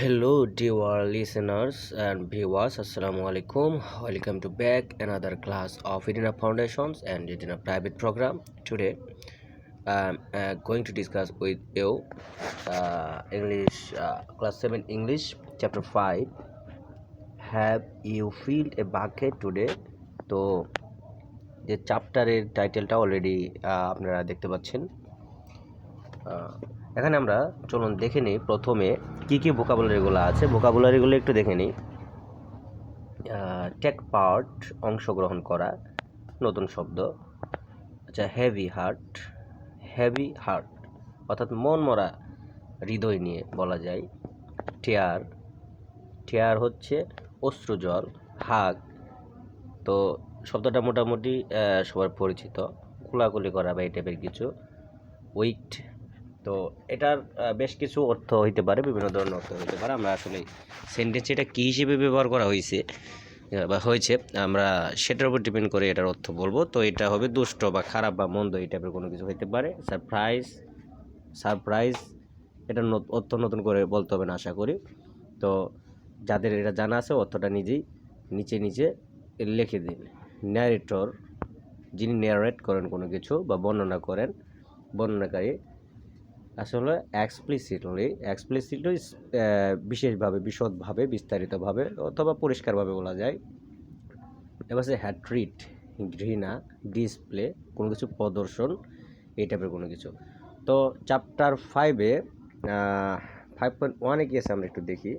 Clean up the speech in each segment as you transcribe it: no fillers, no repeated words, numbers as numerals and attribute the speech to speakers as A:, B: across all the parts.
A: Hello, dear listeners and viewers. Assalamu alaikum. Welcome to back another class of EDNOUB Foundations and EDNOUB Private Program. Today, I'm going to discuss with you English class 7 English chapter 5. Have you filled a bucket today? তো যে চ্যাপ্টারের টাইটেলটা already আপনারা দেখতে পাচ্ছেন। এখানে আমরা চলুন দেখে নিই প্রথমে কি কি ভোকাবুলারিগুলো আছে। ভোকাবুলারিগুলো একটু দেখে নিই। টেক পার্ট অংশগ্রহণ করা, নতুন শব্দ। আচ্ছা, হেভি হার্ট অর্থাৎ মন মরা হৃদয় নিয়ে বলা যায়। টিয়ার হচ্ছে অশ্রুজল। হাগ তো শব্দটা মোটামুটি সবার পরিচিত, কোলাকুলি করা বা এই টাইপের কিছু। উইট তো এটার বেশ কিছু অর্থ হইতে পারে, বিভিন্ন ধরনের অর্থ হইতে পারে। আমরা আসলে সেন্টেন্স এটা কী হিসেবে ব্যবহার করা হয়েছে বা হয়েছে আমরা সেটার উপর ডিপেন্ড করে এটার অর্থ বলবো। তো এটা হবে দুষ্ট বা খারাপ বা মন্দ এই টাইপের কোনো কিছু হইতে পারে। সারপ্রাইজ এটা অর্থ নতুন করে বলতে হবে না আশা করি। তো যাদের এটা জানা আছে অর্থটা নিজেই নিচে লিখে দিন। ন্যারেটর, যিনি ন্যারেট করেন কোনো কিছু বা বর্ণনা করেন, বর্ণনাকারী। আসলে এক্সপ্লিসিটলি বিশেষভাবে, বিশদভাবে, বিস্তারিতভাবে অথবা পরিষ্কারভাবে বলা যায়। এবার সে হ্যাট্রিট, ঘৃণা। ডিসপ্লে, কোনো কিছু প্রদর্শন, এই টাইপের কোনো কিছু। তো চ্যাপ্টার 5-এ 5.1-এ কি আছে আমরা একটু দেখি।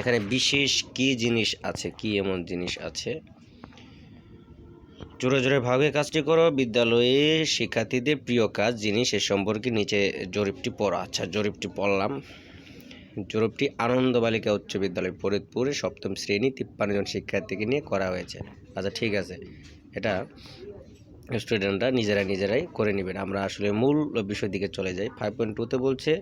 A: এখানে বিশেষ কি জিনিস আছে, কি এমন জিনিস আছে। জোরে ভাবে কাজটি করো। বিদ্যালয়ে শিক্ষার্থীদের প্রিয় কাজ জিনিস এ সম্পর্কে নিচে জরিপটি পড়া। আচ্ছা, জরিপটি পড়লাম। জরিপটি আনন্দ বালিকা উচ্চ বিদ্যালয় ফরিদপুরে 7ম শ্রেণী 53 জন শিক্ষার্থীকে নিয়ে করা হয়েছে। আচ্ছা, ঠিক আছে, এটা স্টুডেন্টরা নিজেরাই করে নেবেন। আমরা আসলে মূল বিষয়ের দিকে চলে যাই। 5.2-তে বলছে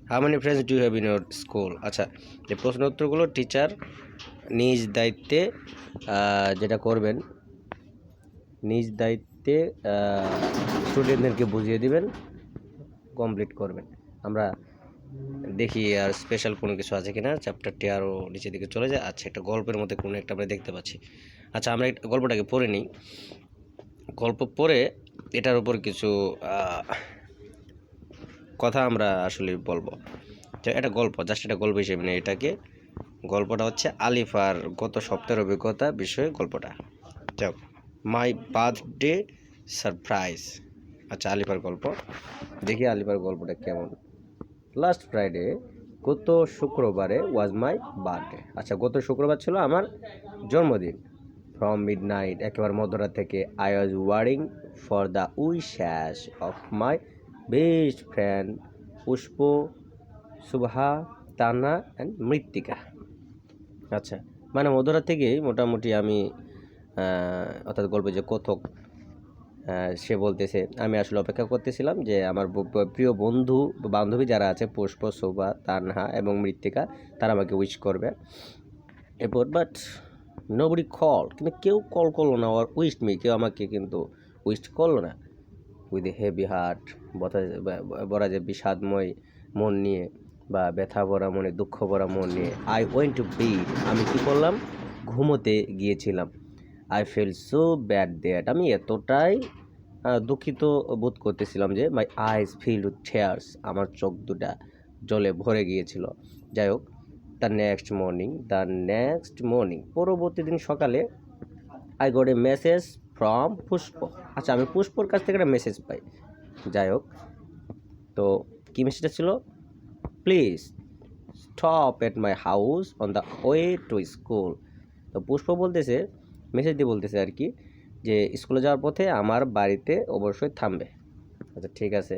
A: how many friends do you have in your school. আচ্ছা, যে প্রশ্ন উত্তরগুলো টিচার নিজ দায়িত্বে যেটা করবেন, নিজ দায়িত্বে স্টুডেন্টদেরকে বুঝিয়ে দিবেন, কমপ্লিট করবেন। আমরা দেখি আর স্পেশাল কোনো কিছু আছে কিনা। চ্যাপ্টারটি আরও নিচের দিকে চলে যায়। আচ্ছা, একটা গল্পের মধ্যে কোনো একটা আমরা দেখতে পাচ্ছি। আচ্ছা, আমরা গল্পটাকে পড়ে নিই। গল্প পড়ে এটার উপর কিছু কথা আমরা আসলে বলবো। এটা গল্প, জাস্ট এটা গল্প হিসেবে নেই এটাকে। গল্পটা হচ্ছে আলিফার গত সপ্তাহের অভিজ্ঞতা বিষয়ে গল্পটা। যাক, মাই বার্থডে সারপ্রাইজ। আচ্ছা, আলিফার গল্প দেখি আলিফার গল্পটা কেমন। লাস্ট ফ্রাইডে, গত শুক্রবারে ওয়াজ মাই বার্থডে। আচ্ছা, গত শুক্রবার ছিল আমার জন্মদিন। ফ্রম মিডনাইট, একেবারে মধ্যরাত থেকে, আই ওয়াজ ওয়ারিং for the wishes of my best friend Pushpa, Subha, Tanna and Mrittika. আচ্ছা, মানে মধ্যরাত থেকেই মোটামুটি আমি অর্থাৎ গল্পে যে কথক সে বলতেছে আমি আসলে অপেক্ষা করতেছিলাম যে আমার প্রিয় বন্ধু বান্ধবী যারা আছে পুষ্প, শোভা, তানহা এবং মৃত্তিকা, তারা আমাকে উইশ করবে। এরপর বাট নোবডি কল, কিন্তু কেউ কল করলো না। আর উইশড মি, কেউ আমাকে কিন্তু উইশ করলো না। উইথ এ হেভি হার্ট, বলা যে বিষাদময় মন নিয়ে বা ব্যথা ভরা মনে, দুঃখ ভরা মন নিয়ে। আই ওয়েন্ট টু বেড, আমি কী করলাম, ঘুমোতে গিয়েছিলাম। I feel so bad that, আমি এতটাই দুঃখিত বোধ করতেছিলাম যে my eyes fill with tears, আমার চোখ দুটা জলে ভরে গিয়েছিল। যাই হোক, দ্য নেক্সট মর্নিং, পরবর্তী দিন সকালে, I got a message from Pushpa. আচ্ছা, আমি পুষ্পর কাছ থেকে একটা মেসেজ পাই। যাই হোক, তো কী মেসেজটা ছিল, please stop at my house on the way to school. তো পুষ্প বলতেছে, মেসেজ দিয়ে বলতেছে আর কি, যে স্কুলে যাওয়ার পথে আমার বাড়িতে অবশ্যই থামবে। আচ্ছা, ঠিক আছে,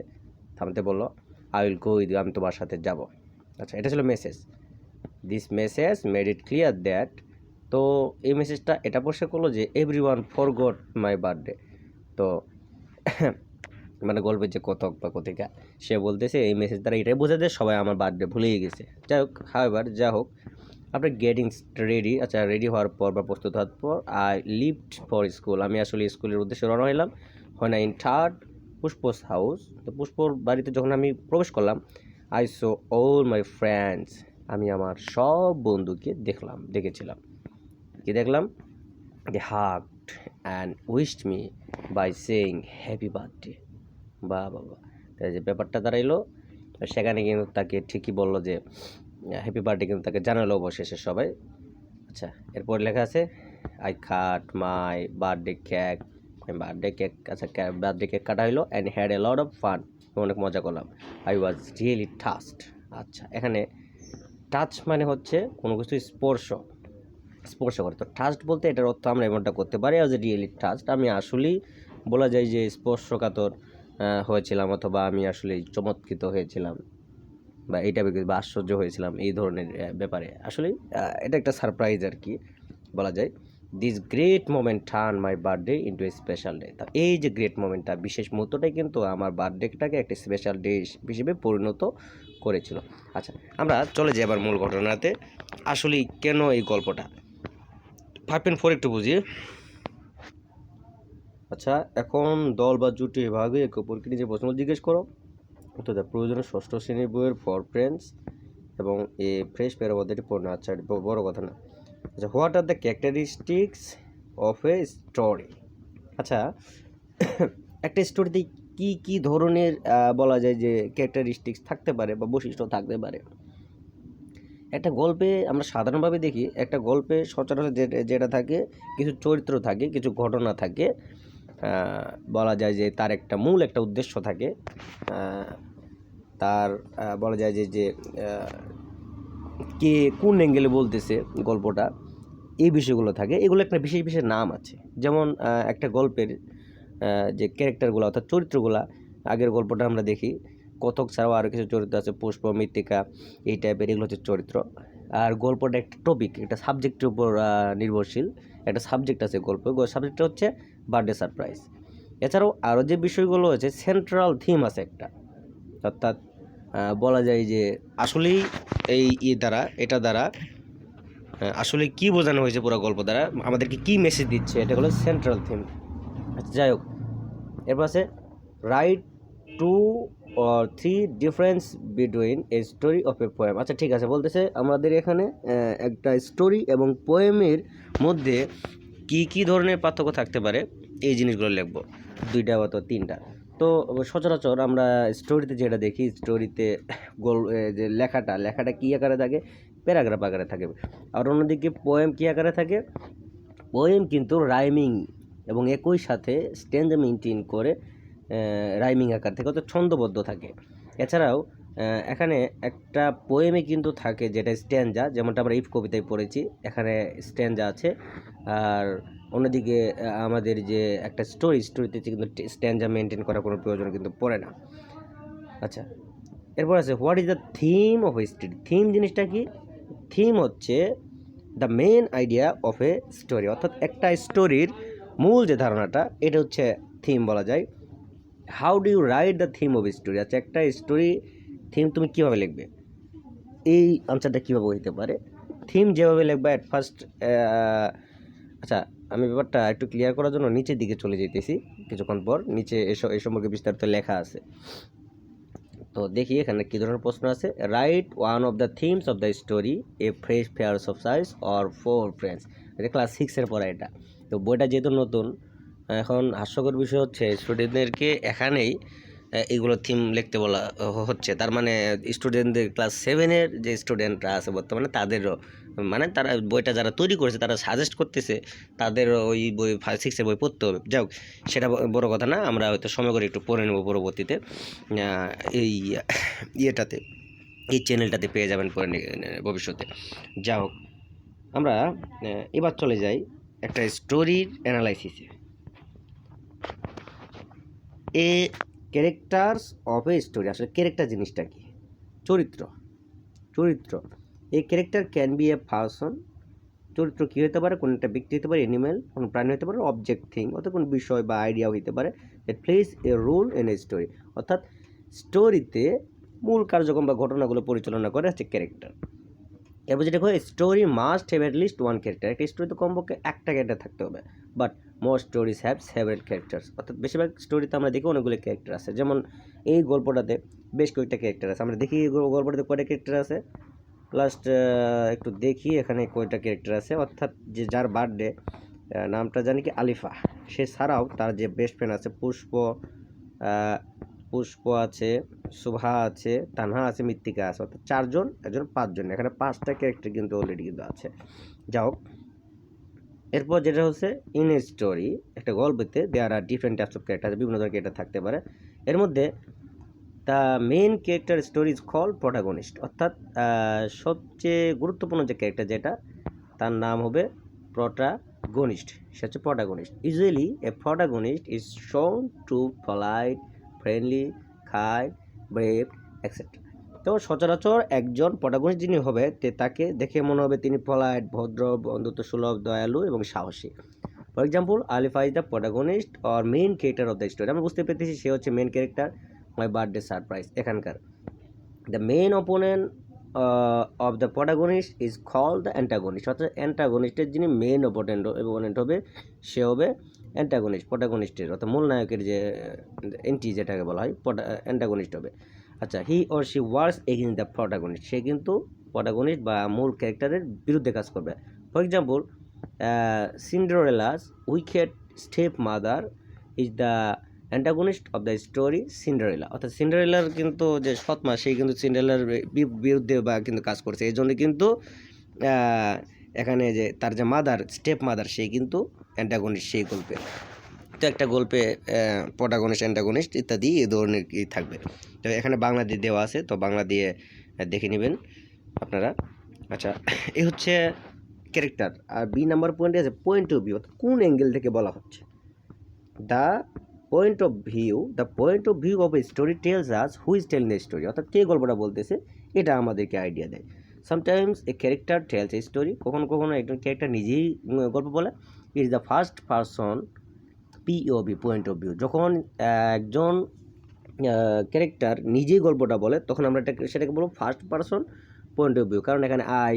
A: থামতে বললো। I will go with you, আমি তোমার সাথে যাব। আচ্ছা, এটা ছিল message. This message made it clear that, তো এই মেসেজটা এটা পরিষ্কার করলো যে এভরিওয়ান ফরগট মাই বার্থডে। তো মানে গল্পের যে কথক বা কথিকা, সে বলতেছে এই মেসেজ দ্বারা এটাই বোঝা যায় সবাই আমার বার্থডে ভুলেই গেছে। যাই হোক, যা হোক, আপনার গেটিং রেডি। আচ্ছা, রেডি হওয়ার পর বা প্রস্তুত হওয়ার পর, আই লিভড ফর স্কুল, আমি আসলে স্কুলের উদ্দেশ্যে রওনা হইলাম। হয় না ইন থার্ড পুষ্পস হাউস, তো পুষ্পর বাড়িতে যখন আমি প্রবেশ করলাম, I saw all my friends, আমি আমার সব বন্ধুকে দেখেছিলাম। কি দেখলাম? They hugged and wished me by saying happy birthday. বাহ বাবা, তাই যে ব্যাপারটা দাঁড়াইলো, সেখানে কিন্তু তাকে ঠিকই বললো যে হ্যাপি বার্থডে, কিন্তু তাকে জানালো অবশেষে সবাই। আচ্ছা, এরপর লেখা আছে I cut my birthday cake, আচ্ছা বার্থডে কেক কাটা হইলো and had a lot of fun, অনেক মজা করলাম। I was really touched. আচ্ছা, এখানে টাচ মানে হচ্ছে কোনো কিছু স্পর্শ করে। তো টাচড বলতে এটার অর্থ আমরা এমনটা করতে পারি অ্যাজ এ রিয়েলি টাচড, আমি আসলেই বলা যায় যে স্পর্শকাতর হয়েছিলাম, অথবা আমি আসলেই চমৎকৃত হয়েছিলাম, বা এইটা বা আশ্চর্য হয়েছিলাম এই ধরনের ব্যাপারে। আসলে এটা একটা সারপ্রাইজ আর কি বলা যায়। This great moment turn my birthday into a special day. তা এই যে গ্রেট মোমেন্টটা, বিশেষ মুহূর্তটাই কিন্তু আমার বার্থডেটাকে একটা স্পেশাল ডে হিসেবে পরিণত করেছিল। আচ্ছা, আমরা চলে যাই এবার মূল ঘটনাতে, আসলে কেন এই গল্পটা। 5.4 একটু বুঝি। আচ্ছা, এখন দল বা জুটি ভাগে একে অপরকে নিজের প্রশ্ন জিজ্ঞেস করো। তো প্রয়োজনে ষষ্ঠ শ্রেণীর বইয়ের ফর ফ্রেন্ডস এবং এ ফ্রেশ পেয়ার পদ্ধতি পড়ুন। আচ্ছা, বড় কথা না। আচ্ছা, what are the characteristics of a story. আচ্ছা, একটা স্টোরিতে কি কি ধরনের বলা যায় যে ক্যারেক্টারিস্টিক্স থাকতে পারে বা বৈশিষ্ট্য থাকতে পারে। একটা গল্পে আমরা সাধারণভাবে দেখি, একটা গল্পে সচরাচর যেটা থাকে, কিছু চরিত্র থাকে, কিছু ঘটনা থাকে, বলা যায় যে তার একটা মূল একটা উদ্দেশ্য থাকে, তার বলা যায় যে কে কোন অ্যাঙ্গেলে বলতেছে গল্পটা, এই বিষয়গুলো থাকে। এগুলো একটা বিশেষ বিশেষ নাম আছে। যেমন একটা গল্পের যে ক্যারেক্টারগুলো অর্থাৎ চরিত্রগুলা, আগের গল্পটা আমরা দেখি কতক ছাড়াও আরও কিছু চরিত্র আছে, পুষ্প, মৃত্তিকা, এই টাইপের, এগুলো হচ্ছে চরিত্র। আর গল্পটা একটা টপিক, একটা সাবজেক্টের উপর নির্ভরশীল, একটা সাবজেক্ট আছে গল্প, সাবজেক্টটা হচ্ছে বার্থডে সারপ্রাইজ। এছাড়াও আরও যে বিষয়গুলো আছে, সেন্ট্রাল থিম আছে একটা, অর্থাৎ বলা যায় যে আসলেই এটা দ্বারা আসলে কি বোঝানো হয়েছে পুরো গল্প দ্বারা, আমাদেরকে কি মেসেজ দিচ্ছে, এটা হলো সেন্ট্রাল থিম। আচ্ছা, যাই হোক, এরপর আছে right 2 or 3 difference between a story of a poem. আচ্ছা, ঠিক আছে, বলতেছে আমাদের এখানে একটা স্টোরি এবং পোয়েমের মধ্যে কি কি ধরনের পার্থক্য থাকতে পারে, এই জিনিসগুলো লিখব, 2টা অথবা 3টা। তো সচরাচর আমরা স্টোরিতে যেটা দেখি, স্টোরিতে যে লেখাটা কী আকারে থাকে, প্যারাগ্রাফ আকারে থাকে। আর অন্যদিকে পোয়েম কী আকারে থাকে, পোয়েম কিন্তু রাইমিং এবং একই সাথে স্ট্যান্ডা মেনটেন করে রাইমিং আকার থেকে, অর্থাৎ ছন্দবদ্ধ থাকে। এছাড়াও এখানে একটা পোয়েমে কিন্তু থাকে যেটা স্ট্যান্জা, যেমনটা আমরা ইফ কবিতায় পড়েছি, এখানে স্ট্যান্জা আছে। আর অন্যদিকে আমাদের যে একটা স্টোরিতে কিন্তু স্ট্যান্জা মেনটেন করার কোনো প্রয়োজন কিন্তু পড়ে না। আচ্ছা, এরপর আছে what is the theme of a story. Theme জিনিসটা কি? থিম হচ্ছে the main idea of a story, অর্থাৎ একটা স্টোরির মূল যে ধারণাটা, এটা হচ্ছে থিম বলা যায়। How do you write the theme of story. আচ্ছা, একটা স্টোরি থিম তুমি কীভাবে লিখবে, এই আনসারটা কীভাবে হইতে পারে। থিম যেভাবে লিখবা অ্যাট ফার্স্ট, আচ্ছা আমি ব্যাপারটা একটু ক্লিয়ার করার জন্য নিচের দিকে চলে যেতেছি, কিছুক্ষণ পর নিচে এই সম্পর্কে বিস্তারিত লেখা আছে। তো দেখি এখানে কী ধরনের প্রশ্ন আছে। Right one of the themes of the story, A fresh pairs of size or 4 friends. এটা ক্লাস 6-এর পড়া এটা। তো বইটা যেহেতু নতুন, এখন হাস্যকর বিষয় হচ্ছে স্টুডেন্টদেরকে এখানেই এইগুলো থিম লিখতে বলা হচ্ছে। তার মানে স্টুডেন্টদের ক্লাস 7-এর যে স্টুডেন্টরা আছে বর্তমানে, তাদেরও মানে তারা বইটা যারা তৈরি করেছে তারা সাজেস্ট করতেছে তাদের ওই বই 5-6-এর বই পড়তে হবে। যাই হোক, সেটা বড় কথা না, আমরা হয়তো সময় করে একটু পড়ে নেব পরবর্তীতে। এই ইয়েটাতে, এই চ্যানেলটাতে পেয়ে যাবেন পরে ভবিষ্যতে। যা হোক, আমরা এবার চলে যাই একটা স্টোরির অ্যানালাইসিসে। এ ক্যারেক্টার্স অফ এ স্টোরি। আসলে ক্যারেক্টার জিনিসটা কি? চরিত্র। এই character can B a person. চরিত্র কী হতে পারে? কোনো একটা ব্যক্তি হতে পারে, অ্যানিমেল, কোনো প্রাণী হতে পারে, অবজেক্ট, থিং, অর্থাৎ কোনো বিষয় বা আইডিয়াও হতে পারে। That plays a role in a story, অর্থাৎ স্টোরিতে মূল কার্যক্রম বা ঘটনাগুলো পরিচালনা করে হচ্ছে ক্যারেক্টার। এরপর যেটা হয়, story must have at least one character. একটা স্টোরিতে কমপক্ষে একটা ক্যারেক্টার থাকতে হবে। But most stories have several characters, অর্থাৎ বেশিরভাগ স্টোরিতে আমরা দেখি অনেকগুলো ক্যারেক্টার আছে। যেমন এই গল্পটাতে বেশ কয়েকটা ক্যারেক্টার আছে। আমরা দেখি গল্পটাতে কয়টা ক্যারেক্টার আছে, লাস্ট একটু দেখি এখানে কয়টা ক্যারেক্টার আছে। অর্থাৎ যে যার বার্থডে, নামটা জানি কি আলিফা, সে ছাড়াও তার যে বেস্ট ফ্রেন্ড আছে পুষ্প আছে, শুভা আছে, তানহা আছে, মৃত্তিকা আছে, অর্থাৎ 4 জন, একজন 5 জন, এখানে 5টা ক্যারেক্টার কিন্তু অলরেডি কিন্তু আছে। যাই হোক, এরপর যেটা হচ্ছে ইন এ স্টোরি, একটা গল্পতে দেয়ার আর ডিফারেন্ট টাইপস অফ ক্যারেক্টার, বিভিন্ন ধরনের ক্যারেক্টার থাকতে পারে। এর মধ্যে the main character story is call protagonist, অর্থাৎ সবচেয়ে গুরুত্বপূর্ণ যে ক্যারেক্টার যেটা, তার নাম হবে প্রোটাগনিস্ট, সে হচ্ছে protagonist. Usually a protagonist is শোন two polite, friendly, kind, brave, etcetera. তো সচরাচর একজন প্রোটাগনিস্ট যিনি হবে তাকে দেখে মনে হবে তিনি পলাইট, ভদ্র, বন্ধুত্ব সুলভ, দয়ালু এবং সাহসী। For example, Alifa is the protagonist or main character of the story. আমরা বুঝতে পেরেছি সে হচ্ছে main character. My birthday surprise, এখানকার the main opponent of the protagonist is call the antagonist, অর্থাৎ অ্যান্টাগনিস্টের যিনি মেইন অপোনেন্ট হবে সে হবে অ্যান্টাগনিস্ট, প্রোটাগনিস্টের অর্থাৎ মূল নায়কের যে এন্টি যেটাকে বলা হয় অ্যান্টাগনিস্ট হবে। আচ্ছা, he or she works against the protagonist, সে কিন্তু প্রোটাগনিস্ট বা মূল ক্যারেক্টারের বিরুদ্ধে কাজ করবে। For example, Cinderella's wicked step mother is the antagonist of the story Cinderella, অর্থাৎ সিন্ডারেলার কিন্তু যে সৎমা, সেই কিন্তু সিন্ডারেলার বিরুদ্ধে বা কিন্তু কাজ করছে, এই জন্য কিন্তু এখানে যে তার যে মাদার, স্টেপ মাদার, সেই কিন্তু অ্যান্টাগনিস্ট সেই গল্পে। তো একটা গল্পে প্রোটাগনিস্ট, অ্যান্টাগনিস্ট ইত্যাদি এই ধরনের কি থাকবে। তো এখানে বাংলা দিয়ে দেওয়া আছে, তো বাংলা দিয়ে দেখে নেবেন আপনারা। আচ্ছা, এই হচ্ছে ক্যারেক্টার। আর বি নাম্বার পয়েন্টে আছে পয়েন্ট অফ ভিউ, অর্থাৎ কোন অ্যাঙ্গেল থেকে বলা হচ্ছে। The point of view of a story tells us who is telling the story, অর্থাৎ কে গল্পটা বলতেছে এটা আমাদেরকে আইডিয়া দেয়। Sometimes a character tells a story, কখনো কখনো একজন ক্যারেক্টার নিজেই গল্প বলে। It is the first person POV, point of view. যখন একজন ক্যারেক্টার নিজেই গল্পটা বলে তখন আমরা সেটাকে বলবো first person point of view, কারণ এখানে I,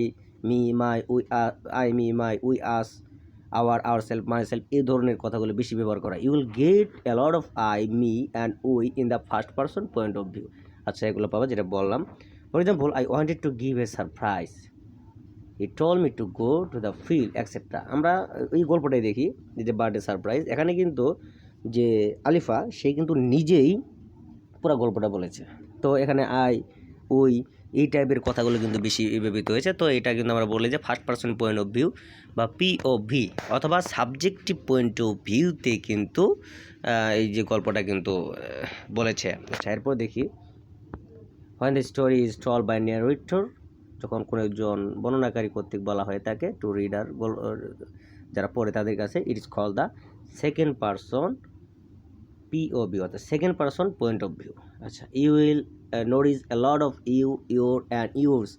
A: me, my, we, us, ourselves, myself, এই ধরনের কথাগুলো বেশি ব্যবহার করা। You will get a lot of I, me and we in the first person point of view. আচ্ছা, এগুলো পাবা যেটা বললাম। For example, I wanted to give a surprise, he told me to go to the field, etcetera. আমরা এই গল্পটাই দেখি যে birthday surprise, এখানে কিন্তু যে আলিফা সে কিন্তু নিজেই পুরো গল্পটা বলেছে। তো এখানে আই, উই, এই টাইপের কথাগুলো কিন্তু বেশি ব্যবহৃত হয়েছে। তো এটা কিন্তু আমরা বলি যে first person point of view বা পিওভি অথবা সাবজেক্টিভ পয়েন্ট অফ ভিউতে কিন্তু এই যে গল্পটা কিন্তু বলেছে। আচ্ছা, এরপর দেখি when the story is told by narrator, যখন কোনো একজন বর্ণনাকারী কর্তৃক বলা হয় তাকে, টু রিডার, যারা পড়ে তাদের কাছে, it is called the second person POV, অর্থাৎ second person point of view. আচ্ছা, you will notice a lot of you, your and yours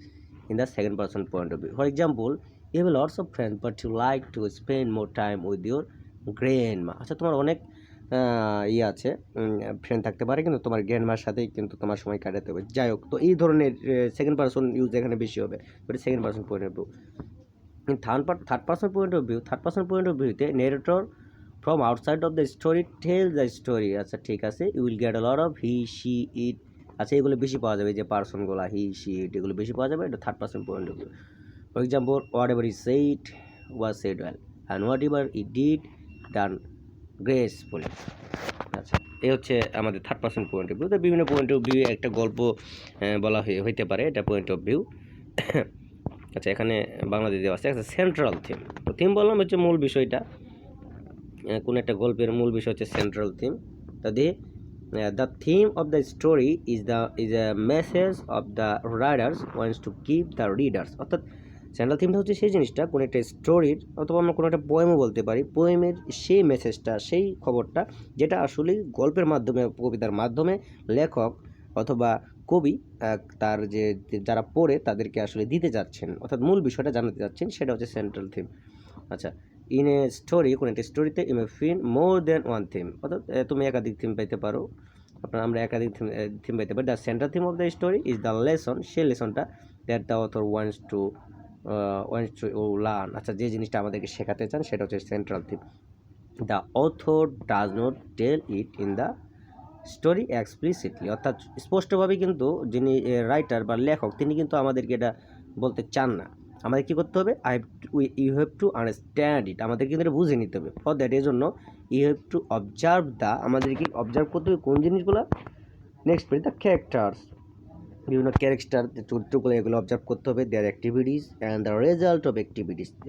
A: in the second person point of view. For example, you have lots of friends but you like to spend more time with your grandma. আচ্ছা, তোমার অনেক আছে, friend থাকতে পারে, কিন্তু তোমার গ্র্যান্ডমার সাথেই কিন্তু তোমার সময় কাটাতে হবে। যাই হোক, তো এই ধরনের সেকেন্ড পারসন ইউজ এখানে বেশি হবে, but second person point of view. Third person point of ভিউতে narrator from outside of the story tell the story। আচ্ছা, ঠিক আছে, you will get a lot of he, she, it। আচ্ছা, এগুলো বেশি পাওয়া যাবে, যে পার্সনগুলো হি, শি, ইট, এগুলো বেশি পাওয়া যাবে, এটা third person point of view. For example, whatever he said was said well and whatever he did done gracefully. আচ্ছা, এই হচ্ছে আমাদের third person point of view. তো বিভিন্ন পয়েন্ট অফ ভিউ একটা গল্প বলা হইতে পারে, এটা পয়েন্ট অফ ভিউ। আচ্ছা, এখানে বাংলাদেশ দেওয়া আছে। আচ্ছা, সেন্ট্রাল থিম। তো থিম বললাম হচ্ছে মূল বিষয়টা, কোন একটা গল্পের মূল বিষয় হচ্ছে সেন্ট্রাল থিম। তাদের the theme of the story is a message of the Riders wants to give the readers, অর্থাৎ সেন্ট্রাল থিমটা হচ্ছে সেই জিনিসটা, কোনো একটা স্টোরির অথবা আমরা কোনো একটা পোয়েমও বলতে পারি, পোয়েমের সেই মেসেজটা, সেই খবরটা যেটা আসলে গল্পের মাধ্যমে, কবিতার মাধ্যমে লেখক অথবা কবি তার যে যারা পড়ে তাদেরকে আসলে দিতে যাচ্ছেন, অর্থাৎ মূল বিষয়টা জানাতে যাচ্ছেন, সেটা হচ্ছে সেন্ট্রাল থিম। আচ্ছা, ইন এ স্টোরি, কোনো একটা স্টোরিতে you may find more than one theme, অর্থাৎ তুমি একাধিক থিম পাইতে পারো, আমরা একাধিক থিম পাইতে পারি। The central theme of the story is the lesson, সেই লেসনটা that the author wants to learn. আচ্ছা, যে জিনিসটা আমাদেরকে শেখাতে চান সেটা হচ্ছে central theme. The author does not tell it in the story explicitly, অর্থাৎ স্পষ্টভাবে কিন্তু যিনি রাইটার বা লেখক তিনি কিন্তু আমাদেরকে এটা বলতে চান না। আমাদের কী করতে হবে? You have to understand it, আমাদের কিন্তু এটা বুঝে নিতে হবে। ফর দ্যাট এর জন্য ইউ হ্যাভ টু অবজার্ভ আমাদেরকে অবজার্ভ করতে হবে কোন জিনিসগুলো? নেক্সট পেজ দ্য ক্যারেক্টার্স, বিভিন্ন ক্যারেক্টার চরিত্রগুলো এগুলো অবজার্ভ করতে হবে। Their activities and the result of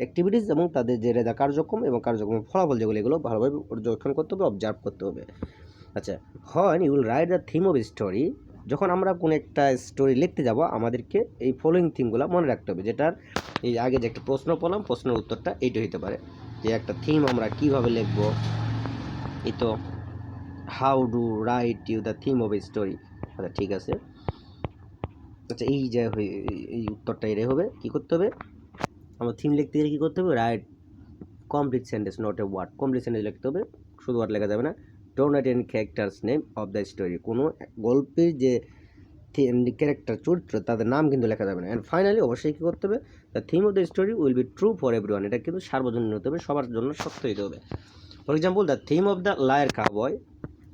A: activities এবং তাদের যে কার্যক্রম এবং কার্যক্রমের ফলাফল যেগুলো এগুলো ভালোভাবে পর্যবেক্ষণ করতে হবে, অবজার্ভ করতে হবে। আচ্ছা, when you will write the theme of story, যখন আমরা কোনো একটা স্টোরি লিখতে যাব আমাদেরকে এই ফলোয়িং থিমগুলো মনে রাখতে হবে। যেটার এই আগে যে একটা প্রশ্ন পড়লাম, প্রশ্নের উত্তরটা এইটা হতে পারে যে একটা থিম আমরা কীভাবে লিখব। এই তো how do write you the theme of story. আচ্ছা ঠিক আছে। আচ্ছা এই যে এই উত্তরটা এটাই হবে। কী করতে হবে? আমার থিম লিখতে গেলে কী করতে হবে? Write complete sentence, not a word. Complete sentence লিখতে হবে, শুধু ওয়ার্ড লেখা যাবে না। Don't write any characters name of the story, কোনো গল্পের যে ক্যারেক্টার চরিত্র তাদের নাম কিন্তু লেখা যাবে না। অ্যান্ড ফাইনালি অবশ্যই কী করতে হবে? The theme of the story will be true for everyone, এটা কিন্তু সার্বজনীন হতে হবে, সবার জন্য সত্য হতে হবে। For example the theme of the liar cowboy,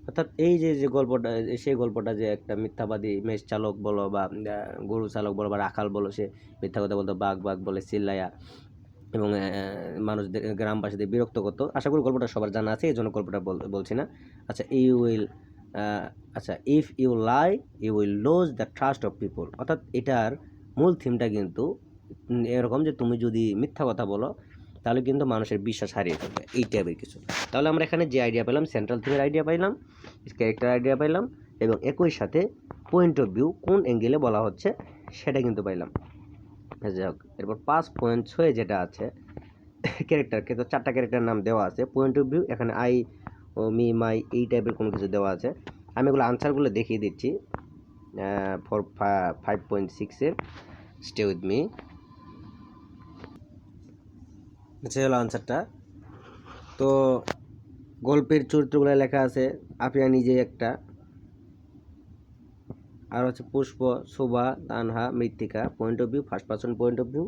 A: অর্থাৎ এই যে গল্পটা, সেই গল্পটা যে একটা মিথ্যাবাদী মেষ চালক বলো বা গরু চালক বলো বা রাখাল বলো, সে মিথ্যা কথা বলতো, বাঘ বাঘ বলে চিল্লায়া এবং মানুষদের গ্রামবাসীদের বিরক্ত করতো। আশা করি গল্পটা সবার জানা আছে, এই জন্য গল্পটা বলছি না। আচ্ছা if you lie you will lose the trust of people, অর্থাৎ এটার মূল থিমটা কিন্তু এরকম যে তুমি যদি মিথ্যা কথা বলো তাহলে কিন্তু মানুষের বিশ্বাস হারিয়ে ফেলবে, এই টাইপের কিছু। তাহলে আমরা এখানে যে আইডিয়া পেলাম, সেন্ট্রাল থিমের আইডিয়া পাইলাম, ক্যারেক্টার আইডিয়া পাইলাম এবং একই সাথে পয়েন্ট অফ ভিউ কোন অ্যাঙ্গেলে বলা হচ্ছে সেটা কিন্তু পাইলাম। যাই হোক, এরপর 5.6 যেটা আছে ক্যারেক্টারকে তো 4টা ক্যারেক্টার নাম দেওয়া আছে। পয়েন্ট অফ ভিউ এখানে আই ও মি মাই এই টাইপের কোনো কিছু দেওয়া আছে। আমি এগুলো আনসারগুলো দেখিয়ে দিচ্ছি ফর 5.6-এর। Stay with me. আচ্ছা হলো আনসারটা। তো গল্পের চরিত্রগুলো লেখা আছে আফিয়া নিজে একটা, আর হচ্ছে পুষ্প, শোভা, তানহা, মৃত্তিকা। Point of view first person point of view.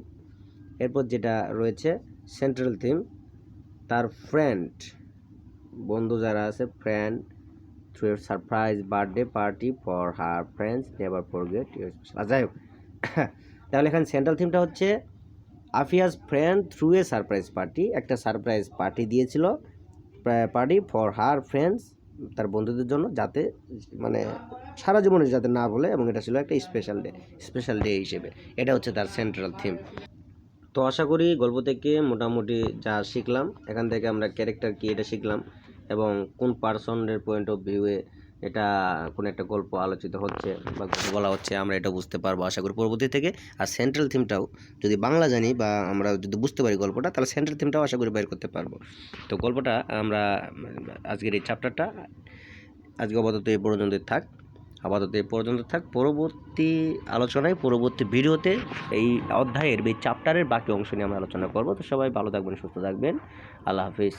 A: এরপর যেটা রয়েছে সেন্ট্রাল থিম, তার ফ্রেন্ড, বন্ধু যারা আছে, friend threw a surprise birthday party for her friends never forget your. যাই হোক, তাহলে এখানে সেন্ট্রাল থিমটা হচ্ছে আফিয়াস friend threw a surprise party, একটা সারপ্রাইজ পার্টি দিয়েছিল, পার্টি ফর হার ফ্রেন্ডস, তার বন্ধুদের জন্য, যাতে মানে সারা জীবনে যাতে না বলে, এবং এটা ছিল একটা স্পেশাল ডে হিসেবে। এটা হচ্ছে তার সেন্ট্রাল থিম। তো আশা করি গল্প থেকে মোটামুটি যা শিখলাম, এখান থেকে আমরা ক্যারেক্টার কি এটা শিখলাম এবং কোন পার্সনের পয়েন্ট অফ ভিউয়ে এটা কোন একটা গল্প আলোচিত হচ্ছে বা বলা হচ্ছে আমরা এটা বুঝতে পারবো আশা করি পরবর্তী থেকে। আর সেন্ট্রাল থিমটাও যদি বাংলা জানি বা আমরা যদি বুঝতে পারি গল্পটা, তাহলে সেন্ট্রাল থিমটাও আশা করি বের করতে পারবো। তো গল্পটা আমরা আজকের এই চ্যাপ্টারটা আজকে আপাতত এই পর্যন্ত থাক। পরবর্তী আলোচনায়, পরবর্তী ভিডিওতে এই অধ্যায়ের এই চ্যাপ্টারের বাকি অংশ নিয়ে আমরা আলোচনা করব। তো সবাই ভালো থাকবেন, সুস্থ থাকবেন। আল্লাহ হাফিজ।